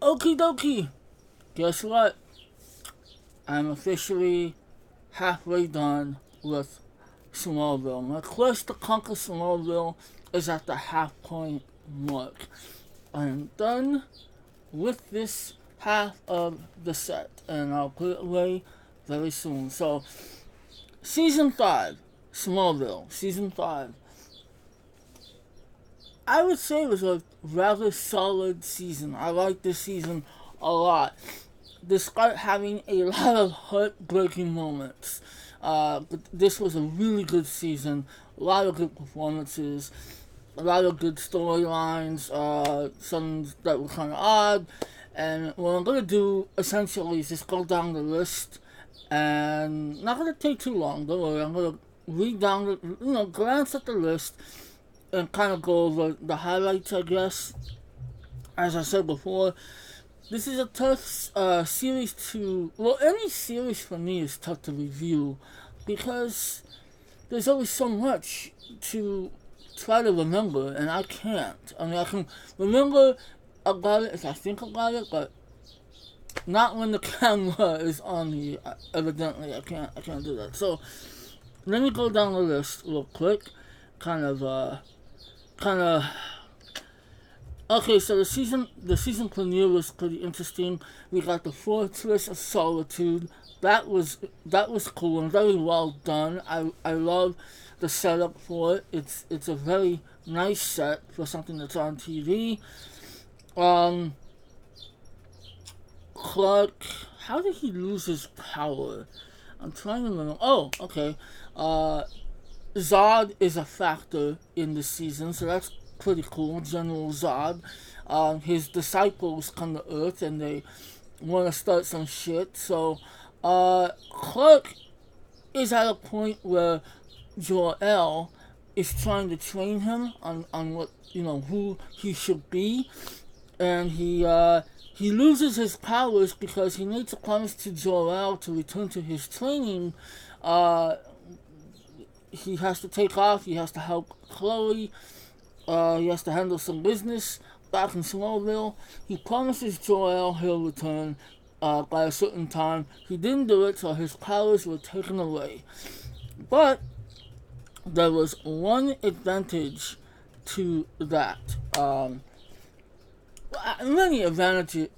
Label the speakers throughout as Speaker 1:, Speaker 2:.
Speaker 1: Okie dokie. Guess what? I'm officially halfway done with Smallville. My quest to conquer Smallville is at the half point mark. I am done with this half of the set, and I'll put it away very soon. So, Season 5, Smallville, Season 5. I would say it was a rather solid season. I like this season a lot, despite having a lot of heartbreaking moments. But this was a really good season. A lot of good performances, a lot of good storylines. Some that were kind of odd. And what I'm gonna do essentially is just go down the list, and not gonna take too long. Don't worry. I'm gonna read down the, glance at the list and kind of go over the highlights, I guess. As I said before, this is a tough series to... Well, any series for me is tough to review because there's always so much to try to remember, and I can't. I mean, I can remember about it if I think about it, but not when the camera is on me. Evidently, I can't do that. So, let me go down the list real quick. Kind of... Okay, so the season premiere was pretty interesting. We got the Fortress of Solitude. That was cool and very well done. I love the setup for it. It's a very nice set for something that's on TV. Clark, how did he lose his power? I'm trying to remember. Oh, okay. Zod is a factor in the season, so that's pretty cool. General Zod. His disciples come to Earth and they want to start some shit. So, Clark is at a point where Jor-El is trying to train him on what, who he should be. And he loses his powers because he makes a promise to Jor-El to return to his training. He has to take off. He has to help Chloe. He has to handle some business back in Smallville. He promises Jor-El he'll return by a certain time. He didn't do it, so his powers were taken away. But there was one advantage to that. Many advantages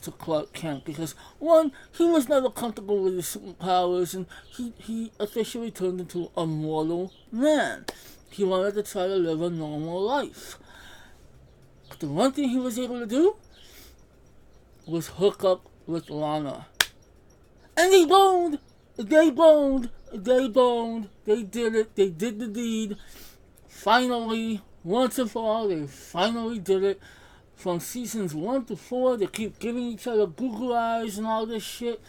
Speaker 1: to Clark Kent, because one, he was never comfortable with his superpowers, and he officially turned into a mortal man. He wanted to try to live a normal life. But the one thing he was able to do was hook up with Lana. And they boned! They did it. They did the deed. Finally, once and for all, they finally did it. From seasons 1 to 4, they keep giving each other Google eyes and all this shit.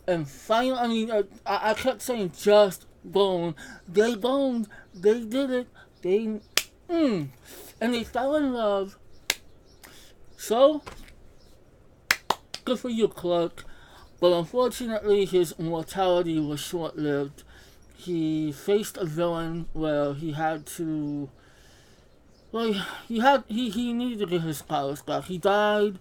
Speaker 1: And finally, I kept saying just bone. They boned. They did it. And they fell in love. So, good for you, Clark. But unfortunately, his mortality was short-lived. He faced a villain where he had to... Well, he needed to get his powers back. He died,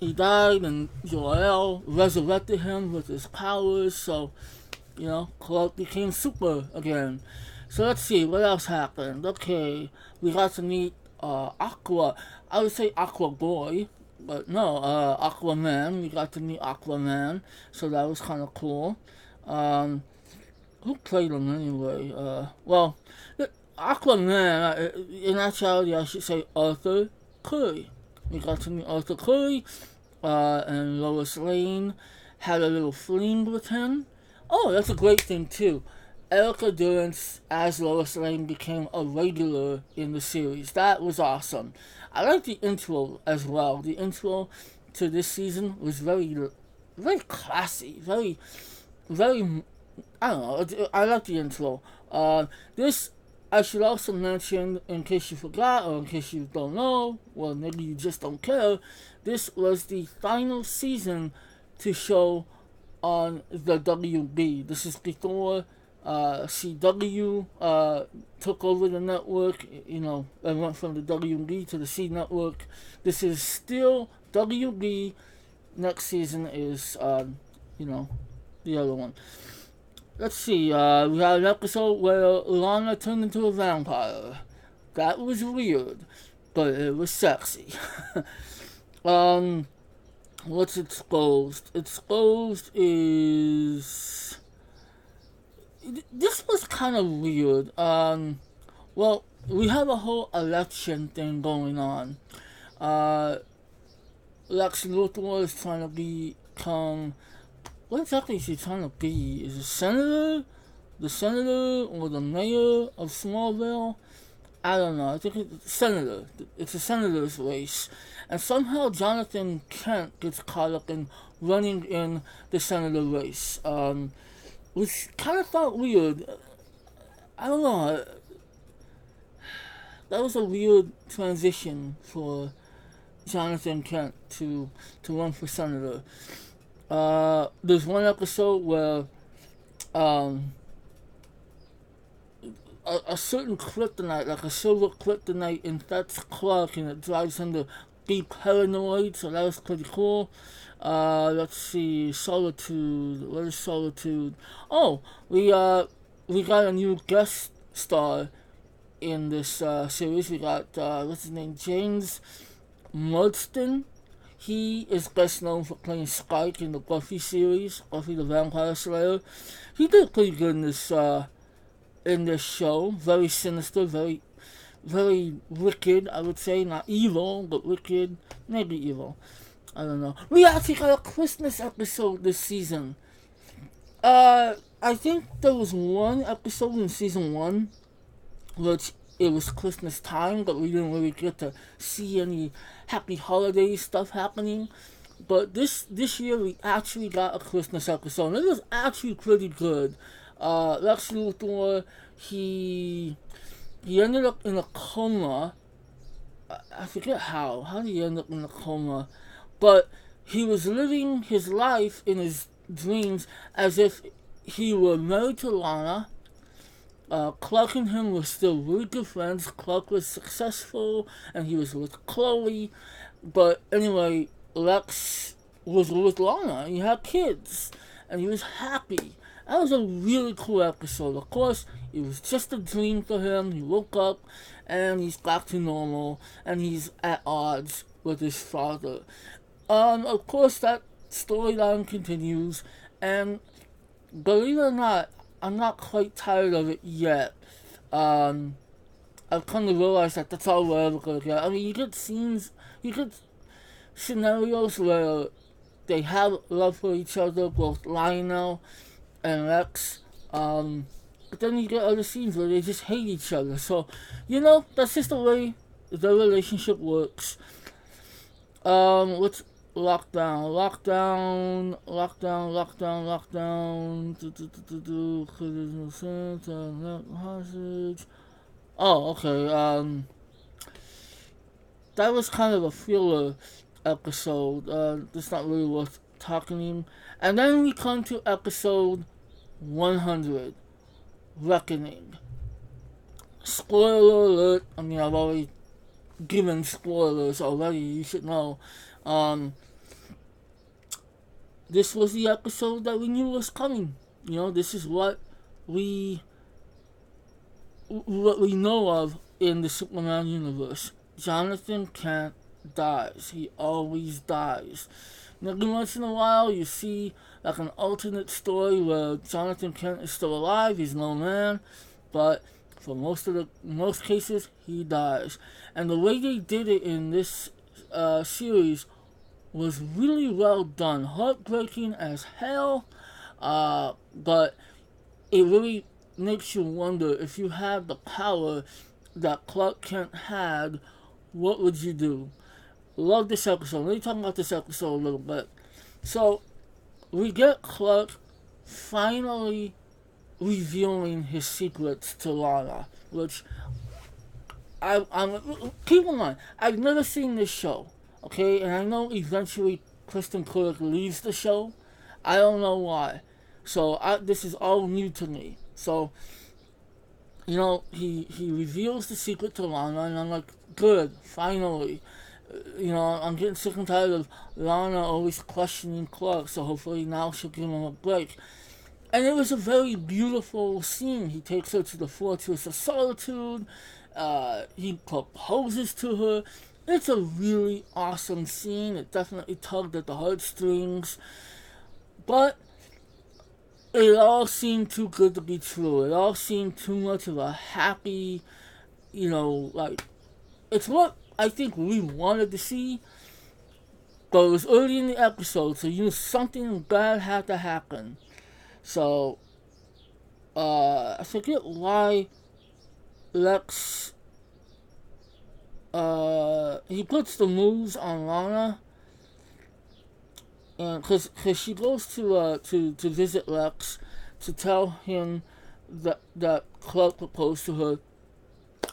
Speaker 1: and Jor-El resurrected him with his powers, so, Clark became super again. So let's see, what else happened? Okay, we got to meet Aqua. I would say Aqua Boy, but no, Aquaman. We got to meet Aquaman, so that was kind of cool. Who played him anyway? Aquaman, in actuality, I should say Arthur Curry. We got to meet Arthur Curry, and Lois Lane had a little fling with him. Oh, that's a great thing, too. Erica Durance as Lois Lane became a regular in the series. That was awesome. I like the intro as well. The intro to this season was very, very classy. Very, very, I don't know. I like the intro. This, I should also mention, in case you forgot or in case you don't know, well, maybe you just don't care, this was the final season to show on the WB. This is before CW took over the network, and went from the WB to the C network. This is still WB. Next season is, the other one. Let's see, we had an episode where Lana turned into a vampire. That was weird, but it was sexy. um, what's exposed? Exposed is... This was kind of weird. Well, we have a whole election thing going on. Lex Luthor is trying to become... What exactly is he trying to be? Is it senator? The senator or the mayor of Smallville? I don't know. I think it's senator. It's a senator's race. And somehow Jonathan Kent gets caught up in running in the senator race. Which kind of felt weird. I don't know. That was a weird transition for Jonathan Kent to run for senator. There's one episode where a certain kryptonite, like a silver kryptonite, infects Clark and it drives him to be paranoid, so that was pretty cool. Let's see, Solitude. What is Solitude? Oh, we got a new guest star in this series. We got, what's his name, James Marsden. He is best known for playing Spike in the Buffy series, Buffy the Vampire Slayer. He did pretty good in this show. Very sinister, very, very wicked, I would say. Not evil, but wicked. Maybe evil. I don't know. We actually got a Christmas episode this season. I think there was one episode in season 1, which it was Christmas time, but we didn't really get to see any happy holiday stuff happening. But this year we actually got a Christmas episode, and it was actually pretty good. Lex Luthor, he ended up in a coma. I forget how. How did he end up in a coma? But he was living his life in his dreams as if he were married to Lana. Clark and him were still really good friends. Clark was successful and he was with Chloe. But anyway, Lex was with Lana. He had kids and he was happy. That was a really cool episode. Of course, it was just a dream for him. He woke up and he's back to normal and he's at odds with his father. Of course, that storyline continues, and believe it or not, I'm not quite tired of it yet. I've come to realize that that's all we're ever gonna get. I mean, you get scenarios where they have love for each other, both Lionel and Lex. But then you get other scenes where they just hate each other. So, that's just the way the relationship works. What's Lockdown. Oh, okay. That was kind of a filler episode. It's not really worth talking. And then we come to episode 100, Reckoning. Spoiler alert. I mean, I've already given spoilers already. You should know. This was the episode that we knew was coming. This is what we know of in the Superman universe. Jonathan Kent dies. He always dies. And every once in a while, you see like an alternate story where Jonathan Kent is still alive. He's no man, but for most cases, he dies. And the way they did it in this series was really well done. Heartbreaking as hell, but it really makes you wonder, if you had the power that Clark Kent had, what would you do? Love this episode. Let me talk about this episode a little bit. So, we get Clark finally revealing his secrets to Lana, which keep in mind, I've never seen this show, okay, and I know eventually Kristen Clark leaves the show. I don't know why, so this is all new to me. So, he reveals the secret to Lana, and I'm like, good, finally. I'm getting sick and tired of Lana always questioning Clark, so hopefully now she'll give him a break. And it was a very beautiful scene. He takes her to the Fortress of Solitude. He proposes to her. It's a really awesome scene. It definitely tugged at the heartstrings. But it all seemed too good to be true. It all seemed too much of a happy, it's what I think we wanted to see. But it was early in the episode, so you knew something bad had to happen. So, I forget why Lex, he puts the moves on Lana, and cause she goes to visit Lex to tell him that Clark proposed to her,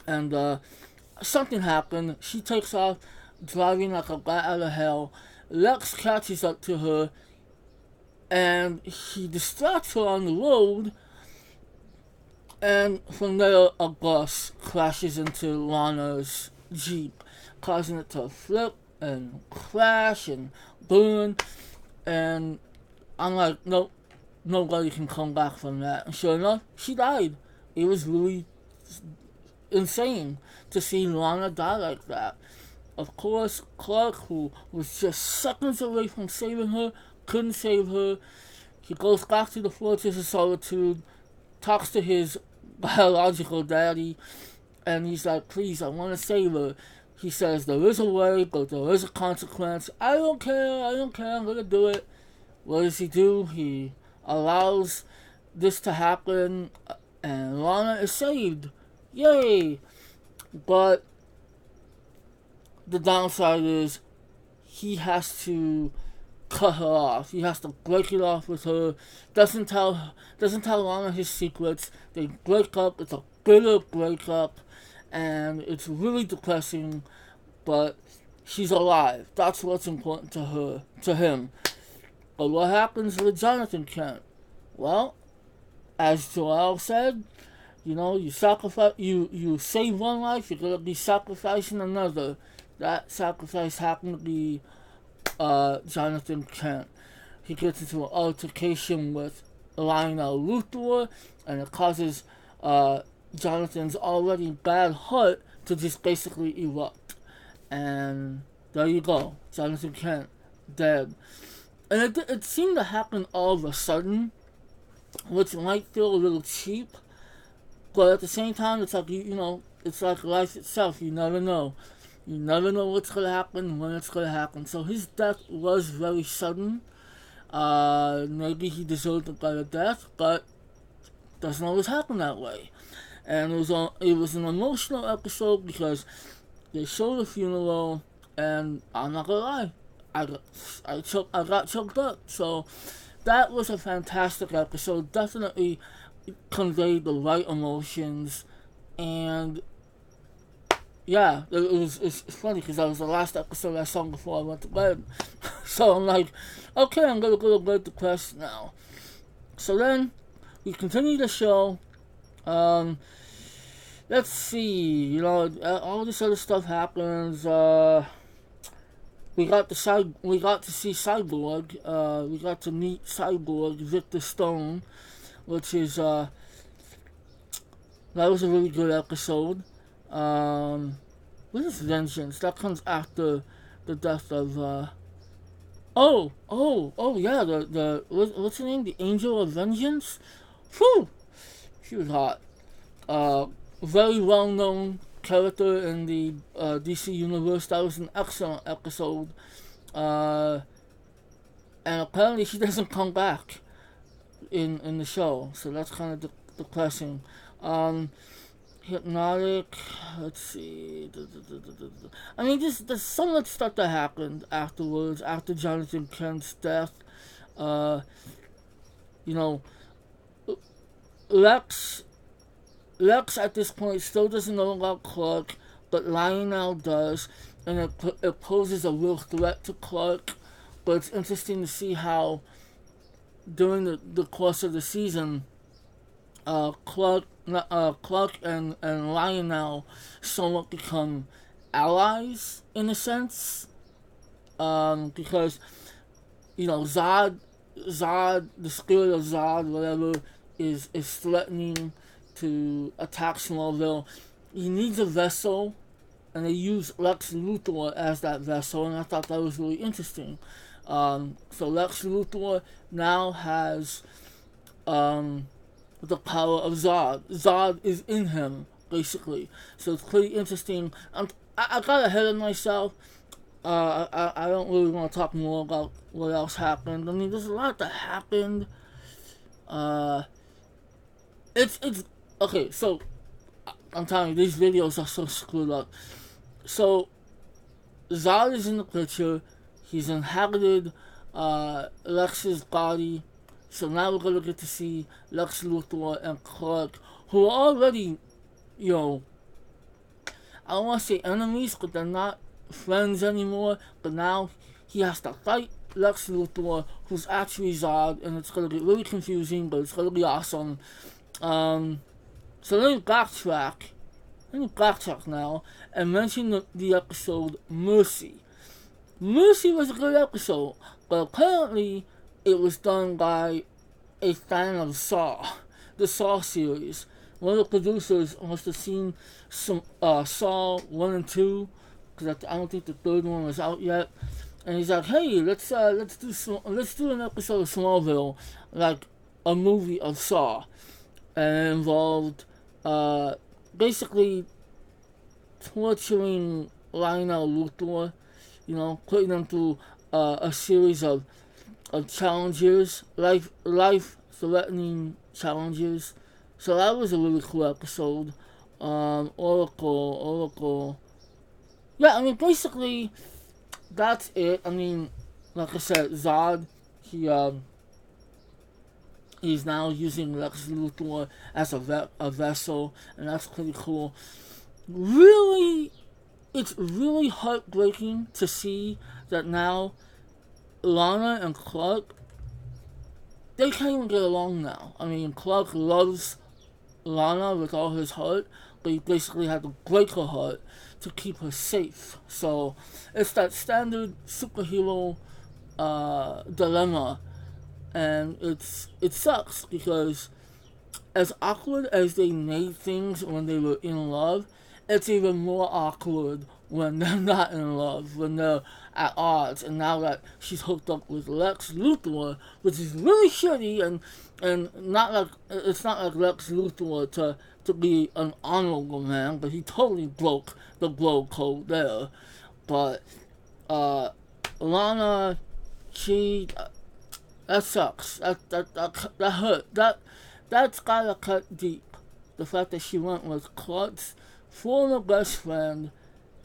Speaker 1: and something happened. She takes off, driving like a bat out of hell. Lex catches up to her, and he distracts her on the road, and from there a bus crashes into Lana's Jeep, causing it to flip and crash and burn. And I'm like, nope, nobody can come back from that. And sure enough, she died. It was really insane to see Lana die like that. Of course, Clark, who was just seconds away from saving her, couldn't save her. He goes back to the Fortress of Solitude, talks to his biological daddy, and he's like, please, I want to save her. He says, there is a way, but there is a consequence. I don't care, I'm going to do it. What does he do? He allows this to happen, and Lana is saved. Yay! But the downside is he has to cut her off. He has to break it off with her. Doesn't tell Lana his secrets. They break up. It's a bitter breakup, and it's really depressing. But she's alive. That's what's important to him. But what happens with Jonathan Kent? Well, as Joel said, you sacrifice, you save one life, you're gonna be sacrificing another. That sacrifice happened to be Jonathan Kent. He gets into an altercation with Lionel Luthor, and it causes Jonathan's already bad heart to just basically erupt. And there you go, Jonathan Kent, dead. And it seemed to happen all of a sudden, which might feel a little cheap, but at the same time, it's like, it's like life itself. You never know. You never know what's going to happen, when it's going to happen. So his death was very sudden. Maybe he deserved a better death, but it doesn't always happen that way. And it was an emotional episode because they showed the funeral, and I'm not going to lie, I got choked up. So that was a fantastic episode. Definitely conveyed the right emotions, and yeah, it's funny because that was the last episode I saw before I went to bed. So I'm like, okay, I'm gonna go to bed depressed now. So then we continue the show. Let's see, all this other stuff happens. We got to see Cyborg. We got to meet Cyborg, Victor Stone, which is that was a really good episode. What is Vengeance? That comes after the death of yeah, the what's her name? The Angel of Vengeance? Whew! She was hot. Very well known character in the DC universe. That was an excellent episode. And apparently she doesn't come back in the show, so that's kind of depressing. Hypnotic, let's see. I mean, there's so much stuff that happened afterwards, after Jonathan Kent's death. Lex at this point still doesn't know about Clark, but Lionel does, and it poses a real threat to Clark. But it's interesting to see how during the course of the season, Clark and Lionel somewhat become allies in a sense, because Zod, the spirit of Zod, whatever, is threatening to attack Smallville. He needs a vessel, and they use Lex Luthor as that vessel, and I thought that was really interesting. So Lex Luthor now has the power of Zod. Zod is in him, basically. So it's pretty interesting. I got ahead of myself. I don't really want to talk more about what else happened. I mean, there's a lot that happened. It's okay. So I'm telling you, these videos are so screwed up. So Zod is in the picture. He's inhabited Lex's body. So now we're gonna get to see Lex Luthor and Clark, who are already, I don't want to say enemies, but they're not friends anymore. But now he has to fight Lex Luthor, who's actually Zod, and it's gonna get really confusing, but it's gonna be awesome. So let me backtrack now and mention the episode Mercy. Mercy was a good episode, but apparently it was done by a fan of Saw, the Saw series. One of the producers must have seen some Saw 1 and 2, because I don't think the third one was out yet. And he's like, hey, let's do an episode of Smallville, like a movie of Saw. And it involved basically torturing Lionel Luthor, putting them through a series of challenges, life-threatening challenges. So that was a really cool episode. Oracle. Yeah, I mean, basically, that's it. I mean, like I said, Zod, he's now using Lex Luthor as a vessel, and that's pretty cool. Really, it's really heartbreaking to see that now Lana and Clark, they can't even get along now. I mean, Clark loves Lana with all his heart, but he basically had to break her heart to keep her safe. So it's that standard superhero dilemma, and it sucks because as awkward as they made things when they were in love, it's even more awkward when they're not in love, when they're at odds. And now that she's hooked up with Lex Luthor, which is really shitty, and not like it's not like Lex Luthor to be an honorable man, but he totally broke the bro code there. But Lana, that sucks. That hurt. That's gotta cut deep. The fact that she went with Clark's former best friend,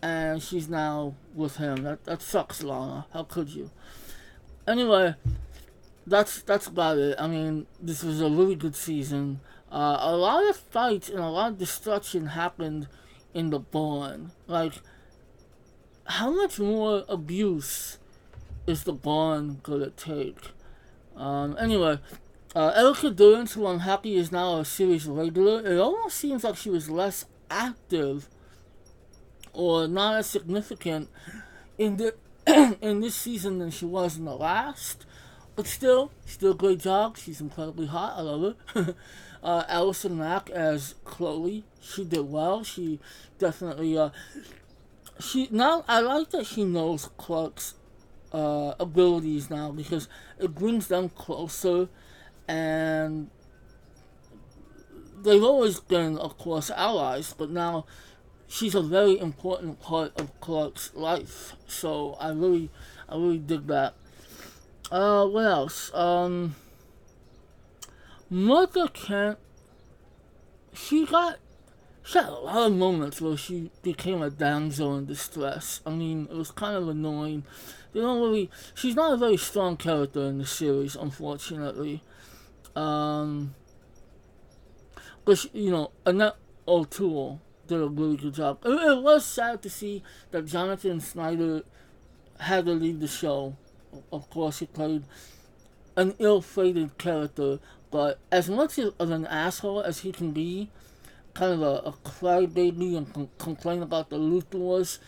Speaker 1: and she's now with him. That sucks, Lana. How could you? Anyway, that's about it. I mean, this was a really good season. A lot of fights and a lot of destruction happened in the barn. Like, how much more abuse is the barn gonna take? Anyway, Erica Durance, who I'm happy is now a series regular, it almost seems like she was less active or not as significant in the in this season than she was in the last. But still a great job. She's incredibly hot. I love her. Allison Mack as Chloe, she did well. She definitely I like that she knows Clark's abilities now, because it brings them closer, and they've always been, of course, allies, but now she's a very important part of Clark's life. So I really dig that. What else? Martha Kent, she had a lot of moments where she became a damsel in distress. I mean, it was kind of annoying. She's not a very strong character in the series, unfortunately. But Annette O'Toole did a really good job. It was sad to see that Jonathan Snyder had to leave the show. Of course, he played an ill-fated character, but as much of an asshole as he can be, kind of a crybaby and complain about the Luthor Wars,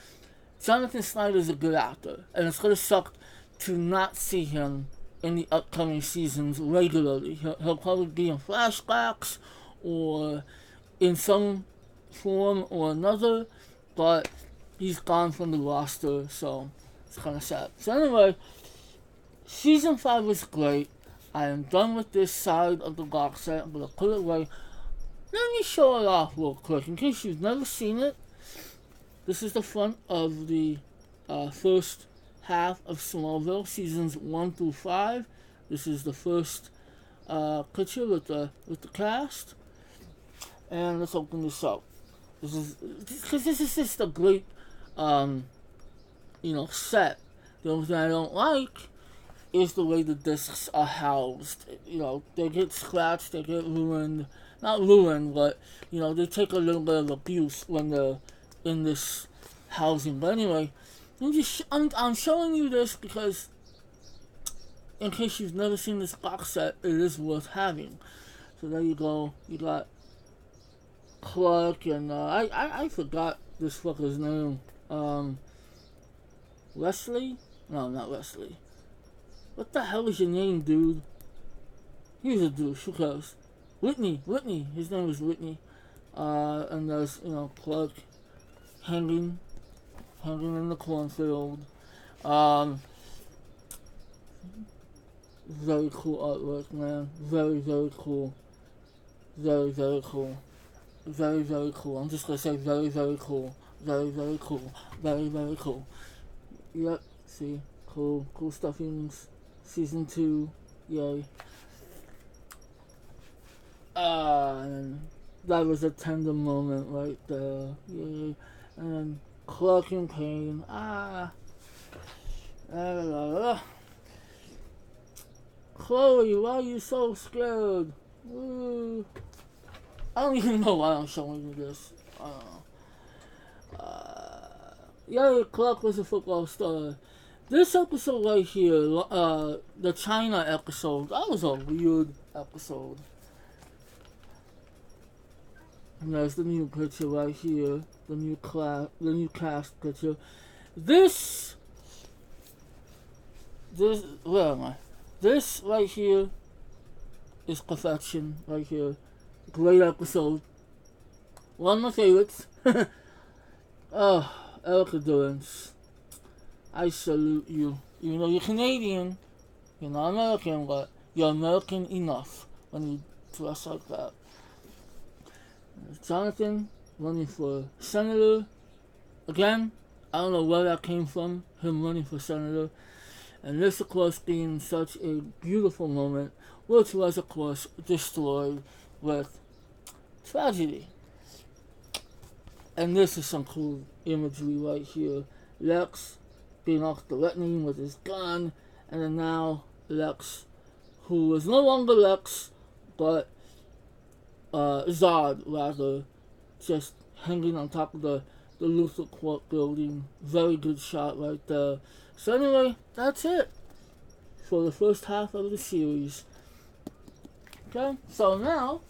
Speaker 1: Jonathan Snyder's a good actor, and it's gonna suck to not see him in the upcoming seasons regularly. He'll probably be in flashbacks or in some form or another, but he's gone from the roster, so it's kind of sad. So anyway, season 5 was great. I am done with this side of the box set. I'm gonna put it away. Let me show it off real quick in case you've never seen it. This is the front of the first half of Smallville, seasons 1 through 5. This is the first picture with the cast, and let's open this up. This is just a great set. The only thing I don't like is the way the discs are housed. They get scratched, they get ruined. Not ruined, but they take a little bit of abuse when they're in this housing. But anyway, I'm showing you this because in case you've never seen this box set, it is worth having. So there you go. You got Clark and I forgot this fucker's name. Wesley? No, not Wesley. What the hell is your name, dude? He's a douche. Who cares? Whitney. His name is Whitney. And there's Clark hanging in the cornfield. Very cool artwork, man. Very, very cool. Very, very cool. Very, very cool. I'm just gonna say very, very cool. Very, very cool. Very, very cool. Yep, see? Cool stuffings. Season 2. Yay. And that was a tender moment right there. Yay. And Clark in pain. Chloe, why are you so scared? Ooh. I don't even know why I'm showing you this. I don't know. Yay, Clark was a football star. This episode right here, the China episode, that was a weird episode. And there's the new picture right here, the new cast picture. This, where am I? This right here is perfection right here. Great episode. One of my favorites. Oh, Erica Durance. I salute you. Even though you're Canadian, you're not American, but you're American enough when you dress like that. Jonathan running for senator. Again, I don't know where that came from, him running for senator. And this, of course, being such a beautiful moment, which was, of course, destroyed with tragedy. And this is some cool imagery right here. Lex being off the lightning with his gun, and then now Lex, who is no longer Lex, but Zod, rather, just hanging on top of the Luthor Court building. Very good shot right there. So anyway, that's it for the first half of the series. Okay, so now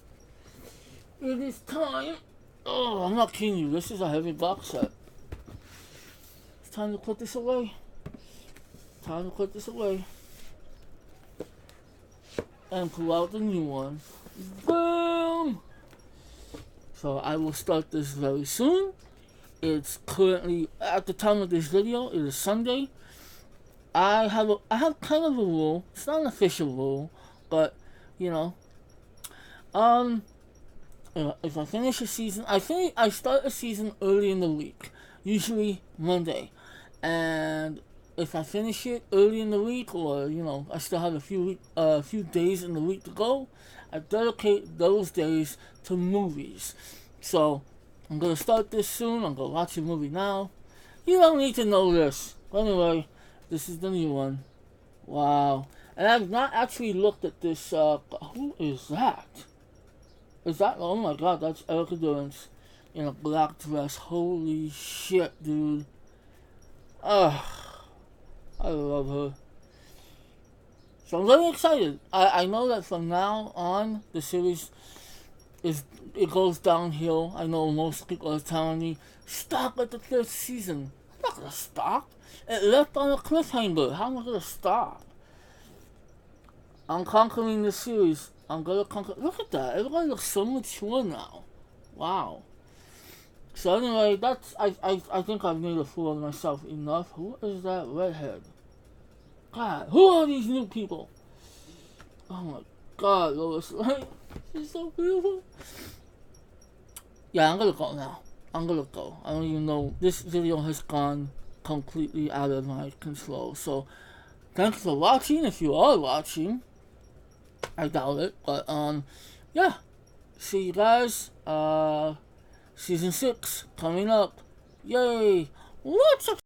Speaker 1: it is time. Oh, I'm not kidding you. This is a heavy box set. It's time to put this away. And pull out the new one. Boom! So I will start this very soon. It's currently, at the time of this video, it is Sunday. I have kind of a rule. It's not an official rule, but if I finish a season, I start a season early in the week, usually Monday, and if I finish it early in the week, or I still have a few days in the week to go, I dedicate those days to movies. So I'm gonna start this soon. I'm gonna watch a movie now. You don't need to know this. But anyway, this is the new one. Wow. And I've not actually looked at this. Who is that? Is that? Oh my god, that's Erica Durance in a black dress. Holy shit, dude. Ugh. I love her. So I'm very excited. I know that from now on the series it goes downhill. I know most people are telling me stop at the third season. I'm not gonna stop. It left on a cliffhanger. How am I gonna stop? I'm conquering the series. I'm gonna conquer. Look at that. Everybody looks so mature now. Wow. So anyway, I think I've made a fool of myself enough. Who is that redhead? God, who are these new people? Oh my God, Lois Lane. She's so beautiful. Yeah, I'm gonna go now. I'm gonna go. I don't even know. This video has gone completely out of my control. So, thanks for watching. If you are watching, I doubt it, but yeah. See you guys. Season 6 coming up. Yay! Lots of